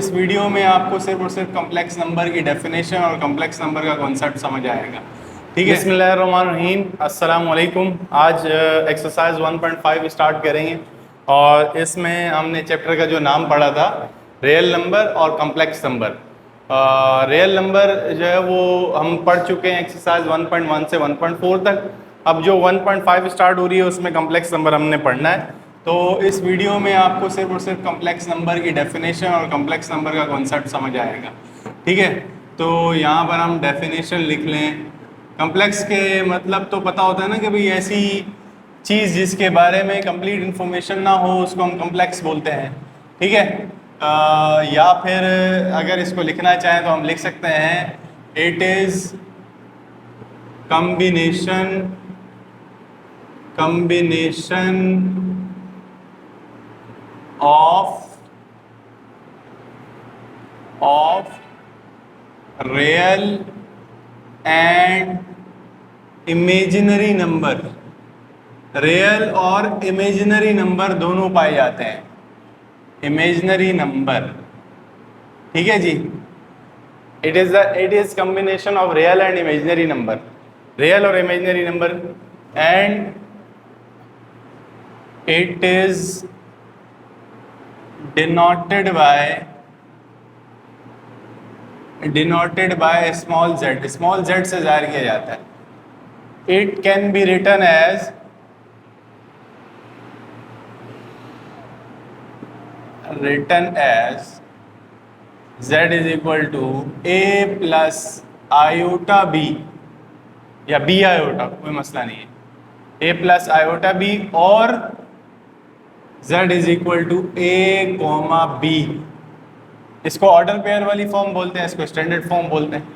इस वीडियो में आपको सिर्फ और सिर्फ कॉम्प्लेक्स नंबर की डेफिनेशन और कॉम्प्लेक्स नंबर का कॉन्सेप्ट समझ आएगा। ठीक है, बिस्मिल्लाहिर्रहमानिर्रहीम, अस्सलाम वालेकुम। आज एक्सरसाइज 1.5 स्टार्ट करेंगे और इसमें हमने चैप्टर का जो नाम पढ़ा था रियल नंबर और कॉम्प्लेक्स नंबर। रियल नंबर जो है वो हम पढ़ चुके हैं एक्सरसाइज 1.1 से 1.4 तक। अब जो 1.5 स्टार्ट हो रही है उसमें कॉम्प्लेक्स नंबर हमने पढ़ना है। तो इस वीडियो में आपको सिर्फ और सिर्फ कॉम्प्लेक्स नंबर की डेफिनेशन और कॉम्प्लेक्स नंबर का कॉन्सेप्ट समझ आएगा। ठीक है, तो यहाँ पर हम डेफिनेशन लिख लें। कॉम्प्लेक्स के मतलब तो पता होता है ना कि भाई ऐसी चीज़ जिसके बारे में कंप्लीट इन्फॉर्मेशन ना हो उसको हम कॉम्प्लेक्स बोलते हैं। ठीक है, या फिर अगर इसको लिखना चाहें तो हम लिख सकते हैं it is combination of real and imaginary number। Real और इमेजिनरी नंबर दोनों पाए जाते हैं। इमेजिनरी नंबर, ठीक है जी। It is combination of real and imaginary number. Real और imaginary number and it is denoted by small z। Small z से जाहिर किया जाता है। It can be written as z is equal to a plus iota b या b iota, कोई मसला नहीं है। a प्लस आयोटा b और z is equal to a comma b। इसको ऑर्डर पेयर वाली फॉर्म बोलते हैं, इसको स्टैंडर्ड फॉर्म बोलते हैं।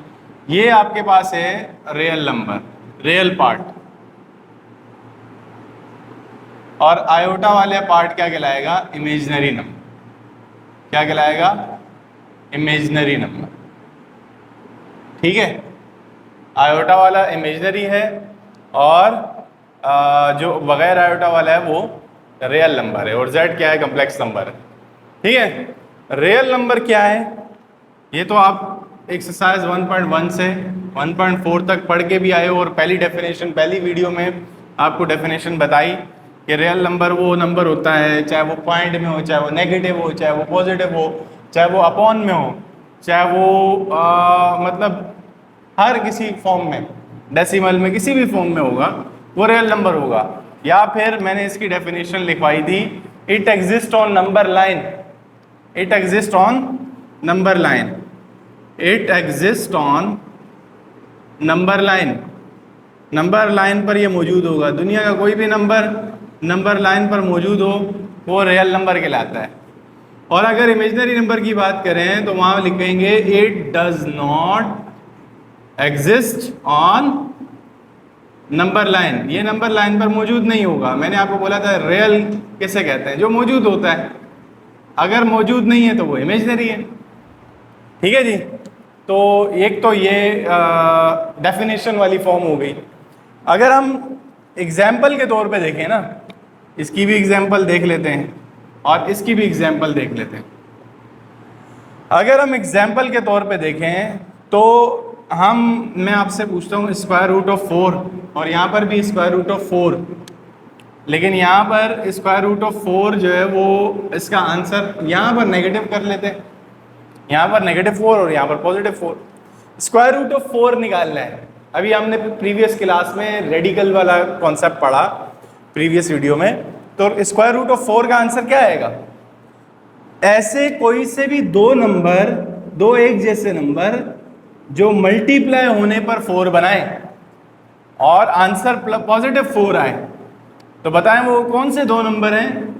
ये आपके पास है रियल नंबर, रियल पार्ट। और आयोटा वाले पार्ट क्या कहलाएगा? Imaginary number. क्या कहलाएगा? Imaginary number. ठीक है, आयोटा वाला इमेजिनरी है और जो बगैर आयोटा वाला है वो रियल नंबर है। और z क्या है? कॉम्प्लेक्स नंबर है। ठीक है, रियल नंबर क्या है ये तो आप एक्सरसाइज 1.1 से 1.4 तक पढ़ के भी आए हो और पहली डेफिनेशन, पहली वीडियो में आपको डेफिनेशन बताई कि रियल नंबर वो नंबर होता है चाहे वो पॉइंट में हो, चाहे वो नेगेटिव हो, चाहे वो पॉजिटिव हो, चाहे वो अपॉन में हो, चाहे वो मतलब हर किसी फॉर्म में, डेसिमल में, किसी भी फॉर्म में होगा वो रियल नंबर होगा। या फिर मैंने इसकी डेफिनेशन लिखवाई थी, it exist on number line. It exist on number line. It exist on number line. Number line पर ये मौजूद होगा। दुनिया का कोई भी नंबर नंबर लाइन पर मौजूद हो वो रियल नंबर कहलाता है। और अगर इमेजिनरी नंबर की बात करें तो वहाँ लिखेंगे it does not exist on number line. ये नंबर लाइन पर मौजूद नहीं होगा। मैंने आपको बोला था रियल किसे कहते हैं? जो मौजूद होता है। अगर मौजूद नहीं है तो वो इमेजिनरी है। ठीक है जी, तो एक तो ये डेफिनेशन वाली फॉर्म हो गई। अगर हम एग्जाम्पल के तौर पे देखें ना, इसकी भी एग्जाम्पल देख लेते हैं और इसकी भी एग्जाम्पल देख लेते हैं। अगर हम एग्जाम्पल के तौर पे देखें तो मैं आपसे पूछता हूँ स्क्वायर रूट ऑफ 4, और यहाँ पर भी स्क्वायर रूट ऑफ 4, लेकिन यहाँ पर स्क्वायर रूट ऑफ 4 जो है वो इसका आंसर यहाँ पर नेगेटिव कर लेते हैं। यहाँ पर नेगेटिव 4 और यहाँ पर पॉजिटिव 4। स्क्वायर रूट ऑफ 4 निकालना है। अभी हमने प्रीवियस क्लास में रेडिकल वाला कॉन्सेप्ट पढ़ा प्रीवियस वीडियो में। तो स्क्वायर रूट ऑफ 4 का आंसर क्या आएगा? ऐसे कोई से भी दो नंबर, दो एक जैसे नंबर जो मल्टीप्लाई होने पर 4 बनाए और आंसर पॉजिटिव 4 आए, तो बताएं वो कौन से दो नंबर हैं?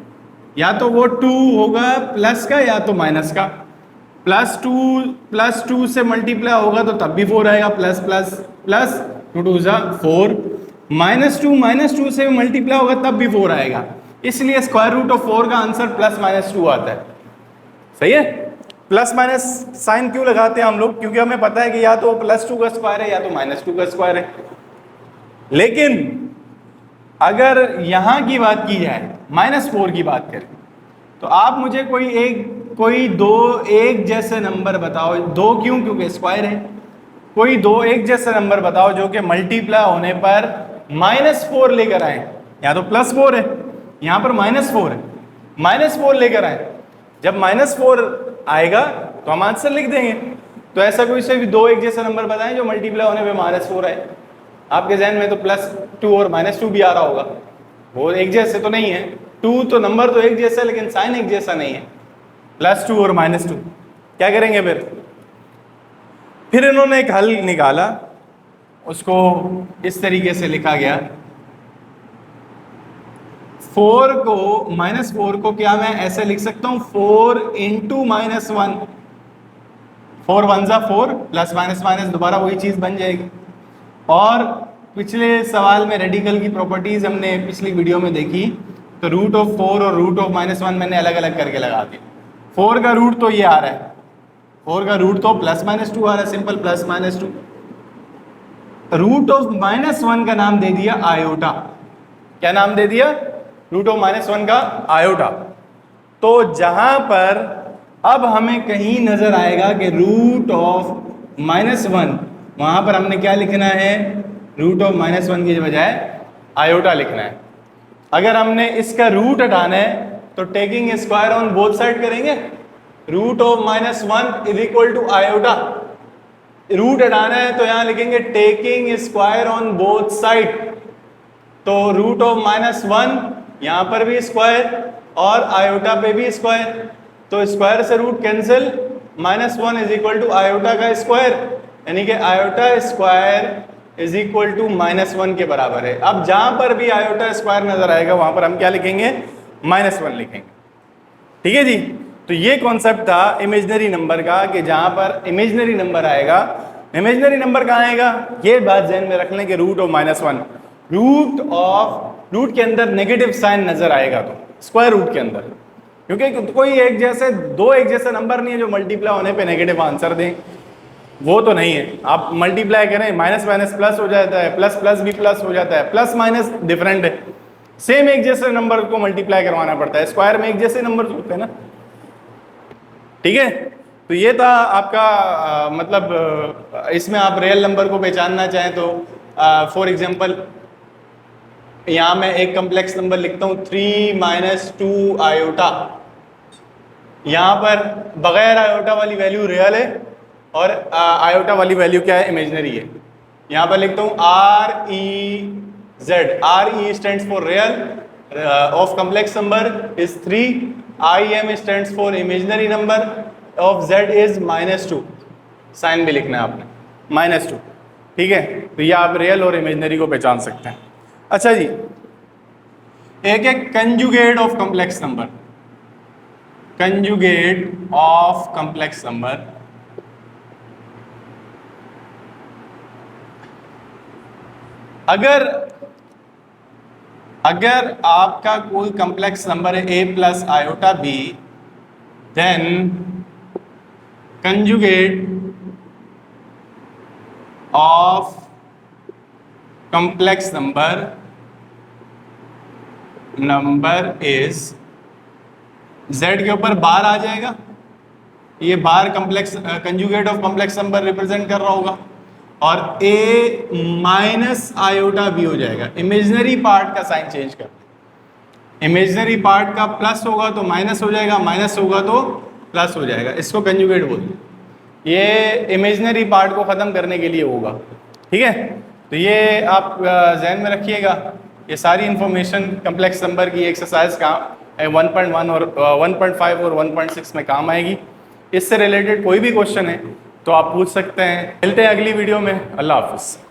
या तो वो 2 होगा प्लस का या तो माइनस का। प्लस टू से मल्टीप्लाई होगा तो तब भी 4 आएगा। प्लस प्लस प्लस 2 2 जा 4। माइनस टू से मल्टीप्लाई होगा तब भी 4 आएगा। इसलिए स्क्वायर रूट ऑफ 4 का आंसर प्लस माइनस 2 आता है। सही है? प्लस माइनस साइन क्यों लगाते हैं हम लोग? क्योंकि हमें पता है कि या तो प्लस 2 का स्क्वायर है या तो माइनस 2 का स्क्वायर है। लेकिन अगर यहां की बात की जाए, -4 की बात करें, तो आप मुझे कोई एक कोई दो एक जैसे नंबर बताओ, दो क्यों, क्योंकि स्क्वायर है। कोई दो एक जैसे नंबर बताओ जो कि मल्टीप्लाई होने पर -4 लेकर आए। यहाँ तो +4 है, यहाँ पर -4 है, -4 लेकर आए। जब -4 आएगा तो हम आंसर लिख देंगे। तो ऐसा कोई से भी दो एक जैसे नंबर बताएं जो मल्टीप्लाई होने पे -4 आए। आपके जहन में तो +2 और -2 भी आ रहा होगा, वो एक जैसे तो नहीं है। 2 तो नंबर तो एक जैसा है लेकिन साइन एक जैसा नहीं है। +2 और -2 क्या करेंगे फिर इन्होंने एक हल निकाला, उसको इस तरीके से लिखा गया। 4 को -4 को क्या मैं ऐसे लिख सकता हूं, 4 × -1। 4 1 जा 4 प्लस माइनस माइनस दोबारा वही चीज बन जाएगी। और पिछले सवाल में रेडिकल की प्रॉपर्टीज हमने पिछली वीडियो में देखी, तो √4 और √1 मैंने अलग अलग करके लगा दिया। 4 का रूट तो ये आ रहा है, 4 का रूट तो +-2 आ रहा है, सिंपल +-2। √1 का नाम दे दिया आयोटा। क्या नाम दे दिया? √1 का आयोटा। तो जहां पर अब हमें कहीं नजर आएगा कि √1 वहां पर हमने क्या लिखना है, √1 की बजाय आयोटा लिखना है। अगर हमने इसका रूट हटाना है तो taking square on both side करेंगे। √1 = आयोटा। रूट हटाना है तो यहां लिखेंगे taking square on both side. तो √1 यहां पर भी स्क्वायर और आयोटा पे भी स्क्वायर, तो स्क्वायर से रूट कैंसिल, -1 = आयोटा का स्क्वायर, यानी कि आयोटा स्क्वायर = -1 के बराबर है। अब जहां पर भी आयोटा स्क्वायर नजर आएगा वहां पर हम क्या लिखेंगे, -1 लिखेंगे। ठीक है जी। तो ये कॉन्सेप्ट था इमेजिनरी नंबर का, कि जहां पर इमेजिनरी नंबर आएगा, इमेजिनरी नंबर कहाँ आएगा, ये बात ध्यान में रख लें कि √1 रूट के अंदर नेगेटिव साइन नजर आएगा तो स्क्वायर रूट के अंदर, क्योंकि कोई एक जैसे दो एक जैसे नंबर नहीं है जो मल्टीप्लाई होने पे नेगेटिव आंसर दें, वो तो नहीं है। आप मल्टीप्लाई करें माइनस माइनस प्लस हो जाता है, प्लस प्लस भी प्लस हो जाता है, प्लस माइनस डिफरेंट है, सेम एक जैसे नंबर को मल्टीप्लाई करवाना पड़ता है, स्क्वायर में एक जैसे नंबर होते हैं ना। ठीक है, तो ये था आपका मतलब इसमें आप रियल नंबर को पहचानना चाहें तो फॉर एग्जांपल यहाँ मैं एक कम्प्लेक्स नंबर लिखता हूँ 3 - 2 आयोटा। यहाँ पर बगैर आयोटा वाली वैल्यू रियल है और आयोटा वाली वैल्यू क्या है, इमेजिनरी है। यहाँ पर लिखता हूँ REZ, RE stands for real of complex number is 3, IM stands for imaginary number of Z is -2। Sign भी लिखना है आपने -2। ठीक है, तो ये आप रियल और इमेजिनरी को पहचान सकते हैं। अच्छा जी, एक एक conjugate of complex number, conjugate of complex number. अगर आपका कोई कॉम्प्लेक्स नंबर है a + iota b, then conjugate of complex number is, z के ऊपर बार आ जाएगा, ये bar complex conjugate of complex number represent कर रहा होगा, और a - आयोटा b हो जाएगा। इमेजिनरी पार्ट का साइन चेंज कर, इमेजिनरी पार्ट का प्लस होगा तो माइनस हो जाएगा, माइनस होगा तो प्लस हो जाएगा, इसको कंजुगेट बोलते हैं। ये इमेजिनरी पार्ट को ख़त्म करने के लिए होगा। ठीक है, तो ये आप जहन में रखिएगा। ये सारी इंफॉर्मेशन कम्प्लेक्स नंबर की एक्सरसाइज का 1.1 और 1.5 और 1.6 में काम आएगी। इससे रिलेटेड कोई भी क्वेश्चन है तो आप पूछ सकते हैं। मिलते हैं अगली वीडियो में। अल्लाह हाफिज़।